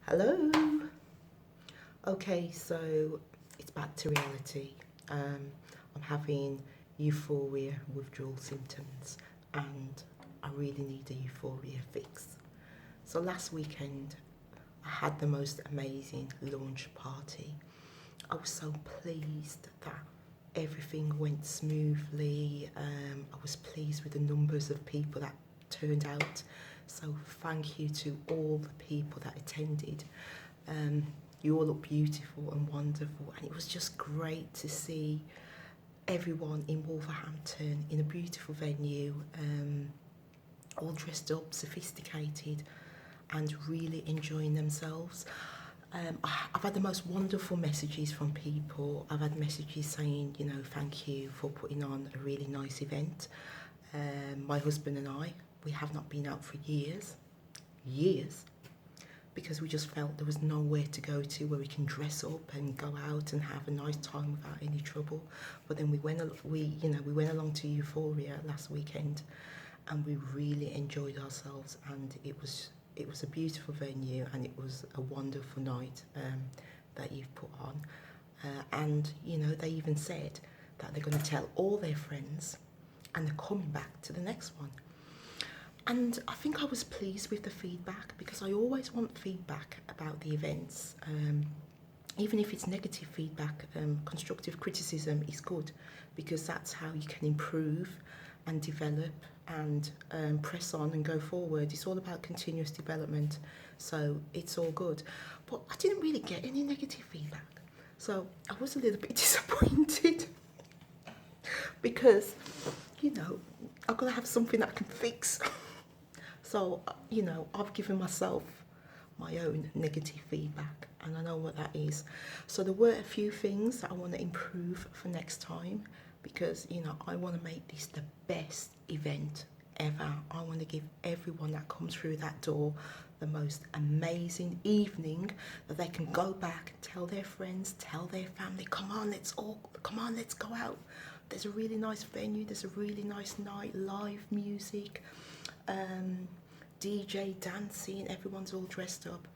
Hello. Okay, so it's back to reality. I'm having euphoria withdrawal symptoms, and I really need a euphoria fix. So last weekend, I had the most amazing launch party. I was so pleased that everything went smoothly. I was pleased with the numbers of people that turned out. So thank you to all the people that attended. Um, you all look beautiful and wonderful, and it was just great to see everyone in Wolverhampton in a beautiful venue, all dressed up, sophisticated, and really enjoying themselves. I've had the most wonderful messages from people. I've had messages saying, thank you for putting on a really nice event. My husband and I, we have not been out for years, because we just felt there was nowhere to go to where we can dress up and go out and have a nice time without any trouble. But then we went along to Euphoria last weekend, and we really enjoyed ourselves, and it was a beautiful venue, and it was a wonderful night that you've put on. And they even said that they're going to tell all their friends, and they're coming back to the next one. And I think I was pleased with the feedback, because I always want feedback about the events. Even if it's negative feedback, constructive criticism is good, because that's how you can improve and develop and press on and go forward. It's all about continuous development, so it's all good. But I didn't really get any negative feedback, so I was a little bit disappointed because, I've got to have something that I can fix. So, I've given myself my own negative feedback, and I know what that is. So there were a few things that I want to improve for next time, because, I want to make this the best event ever. I want to give everyone that comes through that door the most amazing evening, that they can go back, tell their friends, tell their family, come on, let's go out. There's a really nice venue, there's a really nice night, live music, DJ dancing, everyone's all dressed up.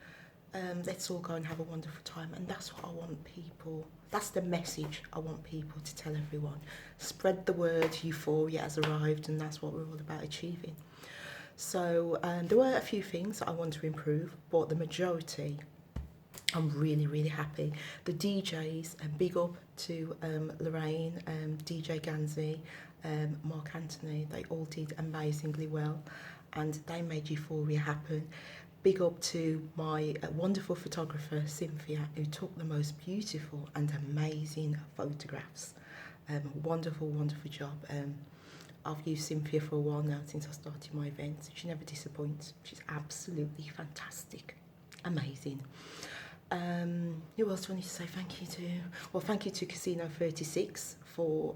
Let's all go and have a wonderful time. And that's what I want people, that's the message I want people to tell everyone. Spread the word, euphoria has arrived, and that's what we're all about achieving. So there were a few things that I want to improve, but the majority, I'm really, really happy. The DJs, and big up to Lorraine, DJ Ganzi, Mark Anthony, they all did amazingly well, and they made euphoria happen. Big up to my wonderful photographer, Cynthia, who took the most beautiful and amazing photographs. Wonderful, wonderful job. I've used Cynthia for a while now, since I started my events. She never disappoints. She's absolutely fantastic. Amazing. Who else do I need to say thank you to? Well, thank you to Casino 36 for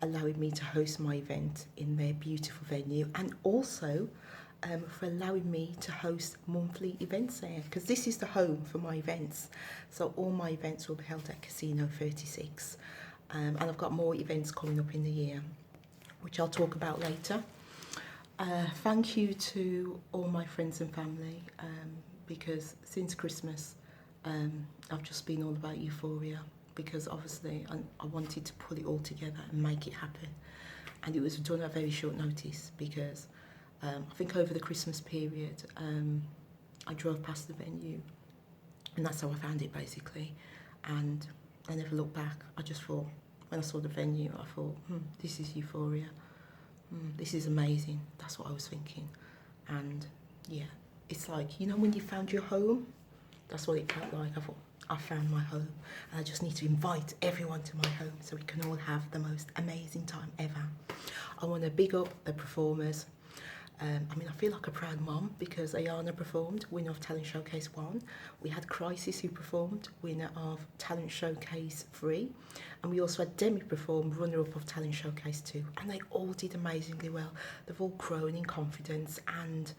allowing me to host my event in their beautiful venue, and also for allowing me to host monthly events there, because this is the home for my events. So all my events will be held at Casino 36, and I've got more events coming up in the year, which I'll talk about later. Thank you to all my friends and family, because since Christmas, I've just been all about euphoria, because obviously I wanted to pull it all together and make it happen. And it was done at very short notice, because I think over the Christmas period, I drove past the venue, and that's how I found it basically. And I never looked back. I just thought, when I saw the venue, I thought, this is euphoria. This is amazing. That's what I was thinking. And yeah, it's like, when you found your home, that's what it felt like. I thought, I found my home, and I just need to invite everyone to my home so we can all have the most amazing time ever. I want to big up the performers. I feel like a proud mom, because Ayana performed, winner of Talent Showcase 1. We had Crisis, who performed, winner of Talent Showcase 3. And we also had Demi perform, runner-up of Talent Showcase 2. And they all did amazingly well. They've all grown in confidence, and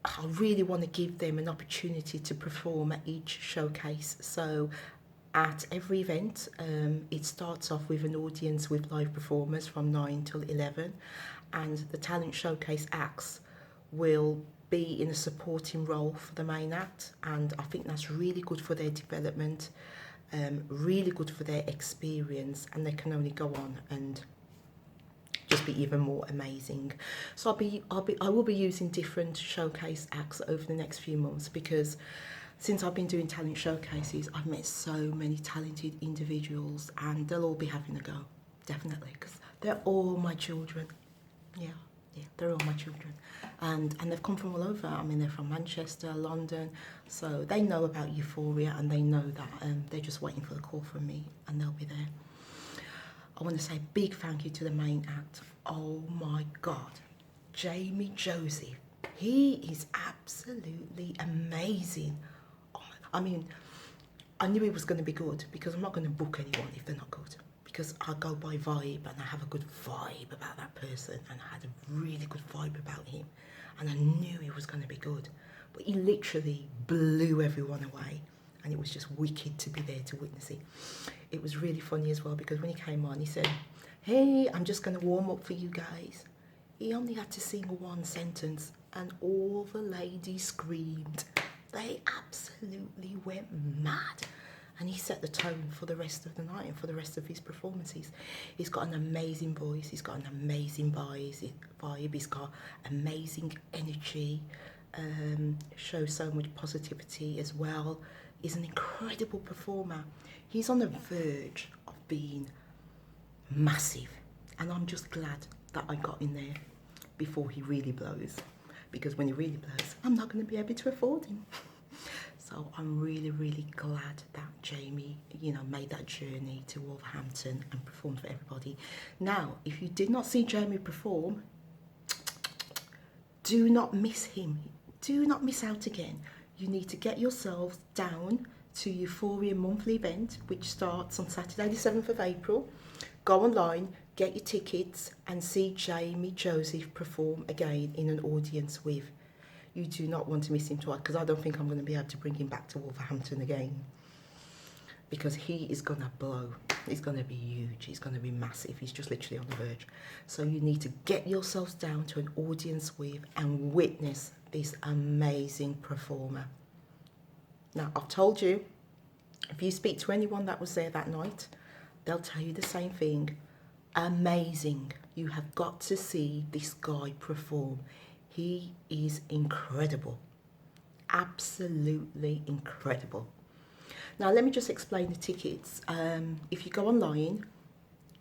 I really want to give them an opportunity to perform at each showcase. So at every event, it starts off with an audience with live performers from 9 till 11, and the talent showcase acts will be in a supporting role for the main act, and I think that's really good for their development, really good for their experience, and they can only go on and just be even more amazing. So I will be using different showcase acts over the next few months, because since I've been doing talent showcases, I've met so many talented individuals, and they'll all be having a go, definitely, because they're all my children. Yeah, they're all my children, and they've come from all over. I mean, they're from Manchester, London, so they know about Euphoria, and they know that they're just waiting for the call from me, and they'll be there. I want to say a big thank you to the main act. Oh my God, Jamie Joseph, he is absolutely amazing. Oh my, I mean, I knew he was going to be good, because I'm not going to book anyone if they're not good, because I go by vibe, and I have a good vibe about that person, and I had a really good vibe about him, and I knew he was going to be good. But he literally blew everyone away, and it was just wicked to be there to witness it. It was really funny as well, because when he came on, he said, "Hey, I'm just going to warm up for you guys." He only had to sing one sentence, and all the ladies screamed. They absolutely went mad. And he set the tone for the rest of the night and for the rest of his performances. He's got an amazing voice, he's got an amazing vibe, he's got amazing energy, shows so much positivity as well. He's an incredible performer. He's on the verge of being massive, and I'm just glad that I got in there before he really blows, because when he really blows, I'm not going to be able to afford him. So I'm really, really glad that Jamie, made that journey to Wolverhampton and performed for everybody. Now, if you did not see Jamie perform, do not miss him. Do not miss out again. You need to get yourselves down to Uforia monthly event, which starts on Saturday the 7th of April. Go online, get your tickets, and see Jamie Joseph perform again in an audience with. You do not want to miss him twice, because I don't think I'm going to be able to bring him back to Wolverhampton again, because he is going to blow. He's going to be huge. He's going to be massive. He's just literally on the verge. So you need to get yourselves down to an audience with and witness this amazing performer. Now, I've told you, if you speak to anyone that was there that night, they'll tell you the same thing. Amazing. You have got to see this guy perform. He is incredible. Absolutely incredible. Now, let me just explain the tickets. If you go online,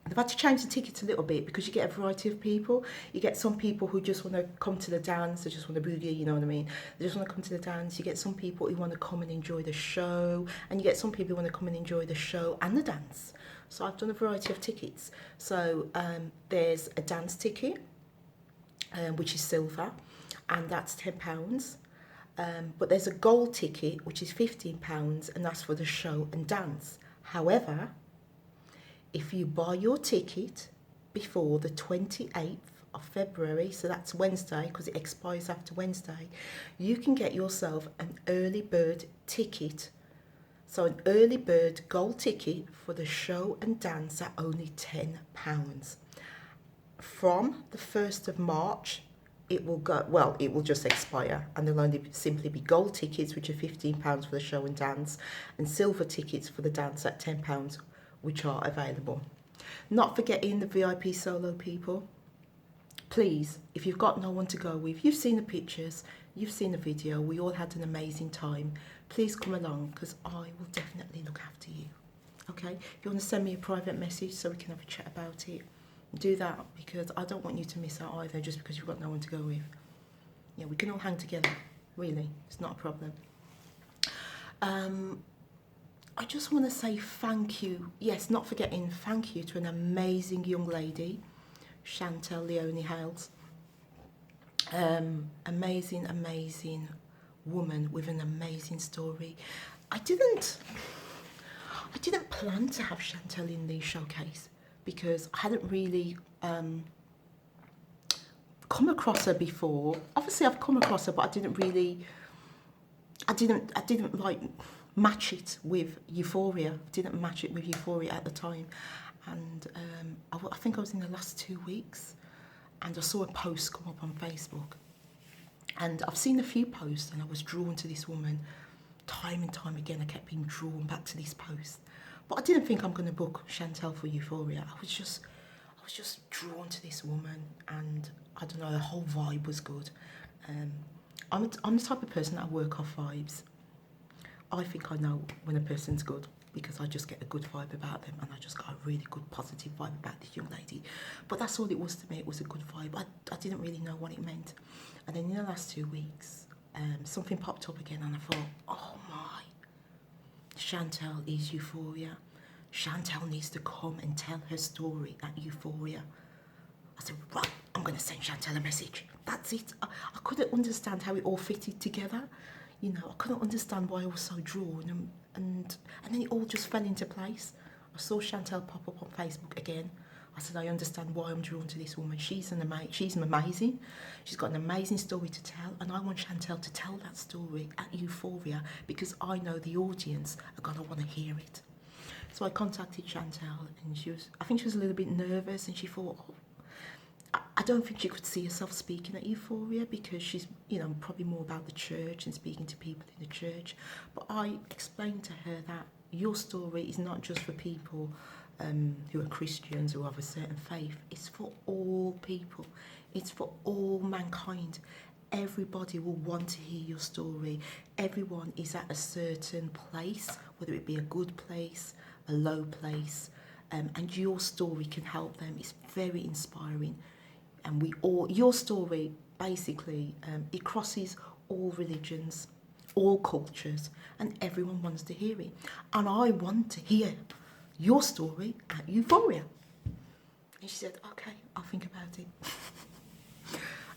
they've had to change the tickets a little bit, because you get a variety of people. You get some people who just want to come to the dance, they just want to boogie, you know what I mean? They just want to come to the dance. You get some people who want to come and enjoy the show, and you get some people who want to come and enjoy the show and the dance. So I've done a variety of tickets. So there's a dance ticket, which is silver, and that's £10. But there's a gold ticket, which is £15, and that's for the show and dance. However, if you buy your ticket before the 28th of February, so that's Wednesday, because it expires after Wednesday, you can get yourself an early bird ticket. So an early bird gold ticket for the show and dance at only £10. From the 1st of March, it will just expire, and there'll only simply be gold tickets, which are £15 for the show and dance, and silver tickets for the dance at £10, which are available. Not forgetting the VIP solo people. Please, if you've got no one to go with, you've seen the pictures, you've seen the video, we all had an amazing time. Please come along, because I will definitely look after you. Okay? If you want to send me a private message so we can have a chat about it, do that, because I don't want you to miss out either, just because you've got no one to go with. Yeah, we can all hang together, really. It's not a problem. I just want to say thank you. Yes, not forgetting, thank you to an amazing young lady, Chantel Leonie Hales. Amazing, amazing woman with an amazing story. I didn't plan to have Chantel in the showcase, because I hadn't really come across her before. Obviously, I've come across her, but I didn't like match it with Euphoria. Didn't match it with Euphoria at the time, and I think I was in the last 2 weeks, and I saw a post come up on Facebook, And I've seen a few posts and I was drawn to this woman. Time and time again, I kept being drawn back to this post. But I didn't think I'm going to book Chantel for Euphoria. I was just drawn to this woman, and I don't know, the whole vibe was good. I'm the type of person that work off vibes. I think I know when a person's good because I just get a good vibe about them, and I just got a really good positive vibe about this young lady. But that's all it was to me. It was a good vibe. I didn't really know what it meant. And then in the last 2 weeks, something popped up again, and I thought, oh my, Chantel is Euphoria. Chantel needs to come and tell her story at Euphoria. I said, right, I'm going to send Chantel a message. That's it. I couldn't understand how it all fitted together. You know, I couldn't understand why I was so drawn, and then it all just fell into place. I saw Chantel pop up on Facebook again. I said, I understand why I'm drawn to this woman. She's amazing. She's got an amazing story to tell, and I want Chantel to tell that story at Euphoria because I know the audience are going to want to hear it. So I contacted Chantel, and I think she was a little bit nervous, and she thought, I don't think she could see herself speaking at Euphoria because she's, you know, probably more about the church and speaking to people in the church. But I explained to her that your story is not just for people who are Christians or of a certain faith. It's for all people. It's for all mankind. Everybody will want to hear your story. Everyone is at a certain place, whether it be a good place, a low place, and your story can help them. It's very inspiring. And your story, basically, it crosses all religions, all cultures, and everyone wants to hear it. And I want to hear your story at Euphoria. And she said, okay, I'll think about it.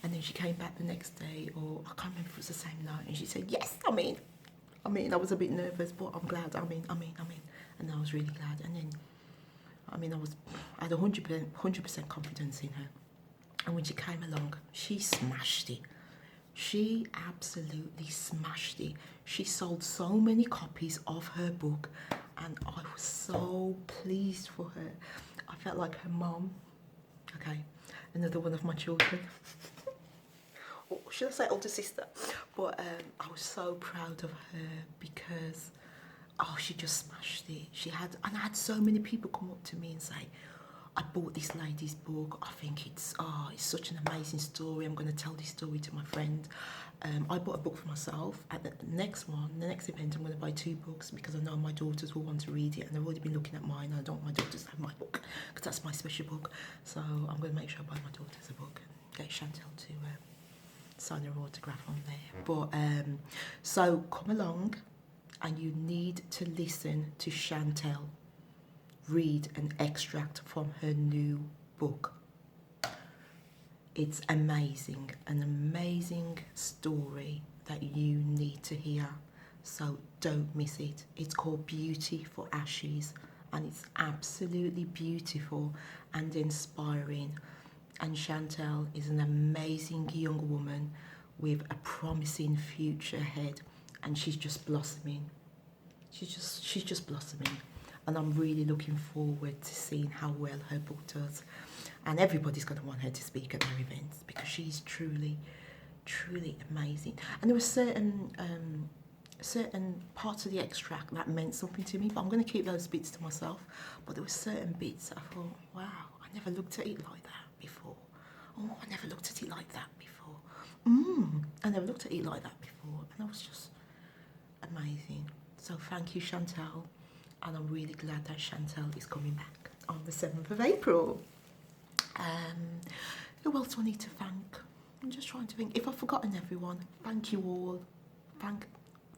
And then she came back the next day, or I can't remember if it was the same night, and she said, yes, I'm in. I was a bit nervous, but I'm glad I'm in. And I was really glad. And then, I had 100% confidence in her. And when she came along, she smashed it. She absolutely smashed it. She sold so many copies of her book, and I was so pleased for her. I felt like her mom. Okay, another one of my children. Or should I say older sister? But I was so proud of her because, she just smashed it. I had so many people come up to me and say, I bought this lady's book. I think it's such an amazing story. I'm going to tell this story to my friend. I bought a book for myself. At the next event, I'm going to buy 2 books because I know my daughters will want to read it, and they've already been looking at mine. I don't want my daughters to have my book because that's my special book. So I'm going to make sure I buy my daughters a book and get Chantel to sign her autograph on there. But so come along, and you need to listen to Chantel read an extract from her new book. It's amazing, an amazing story that you need to hear. So don't miss it. It's called Beauty for Ashes, and it's absolutely beautiful and inspiring. And Chantel is an amazing young woman with a promising future ahead, and she's just blossoming. She's just blossoming. And I'm really looking forward to seeing how well her book does. And everybody's going to want her to speak at their events because she's truly, truly amazing. And there were certain parts of the extract that meant something to me, but I'm going to keep those bits to myself. But there were certain bits that I thought, wow, I never looked at it like that before. Oh, I never looked at it like that before. I never looked at it like that before. And that was just amazing. So thank you, Chantel. And I'm really glad that Chantel is coming back on the 7th of April. Who else do I need to thank? I'm just trying to think. If I've forgotten everyone, thank you all.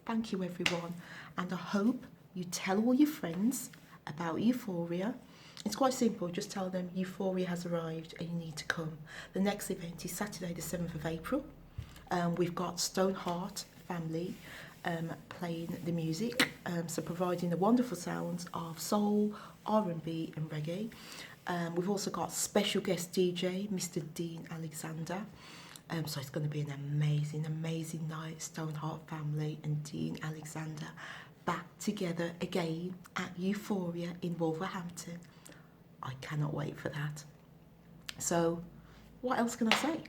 Thank you, everyone. And I hope you tell all your friends about Euphoria. It's quite simple. Just tell them Euphoria has arrived and you need to come. The next event is Saturday the 7th of April. We've got Stoneheart Family playing the music, so providing the wonderful sounds of soul, R&B and reggae. We've also got special guest DJ, Mr. Dean Alexander. So it's going to be an amazing, amazing night. Stoneheart Family and Dean Alexander back together again at Euphoria in Wolverhampton. I cannot wait for that. So what else can I say?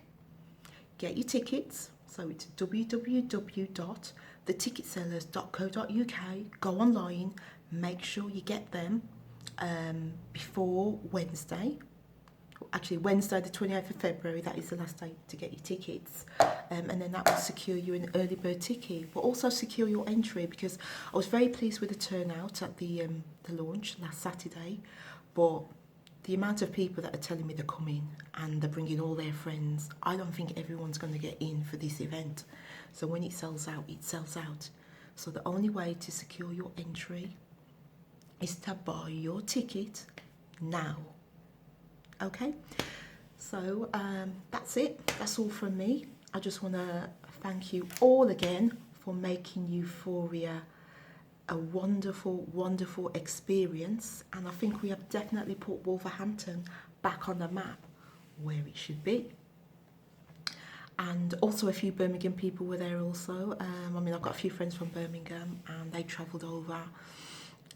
Get your tickets. So it's www.theticketsellers.co.uk. Go online, make sure you get them before Wednesday. Actually, Wednesday the 28th of February, that is the last day to get your tickets. And then that will secure you an early bird ticket, but also secure your entry, because I was very pleased with the turnout at the launch last Saturday, but the amount of people that are telling me they're coming and they're bringing all their friends, I don't think everyone's going to get in for this event. So when it sells out, it sells out. So the only way to secure your entry is to buy your ticket now. Okay, so that's it. That's all from me. I just want to thank you all again for making Euphoria a wonderful, wonderful experience. And I think we have definitely put Wolverhampton back on the map where it should be. And also a few Birmingham people were there also. I mean, I've got a few friends from Birmingham and they travelled over.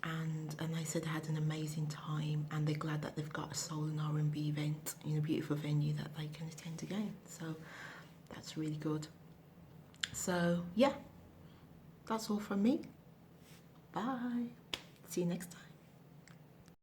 And they said they had an amazing time, and they're glad that they've got a soul and R&B event in a beautiful venue that they can attend again. So that's really good. So yeah, that's all from me. Bye. See you next time.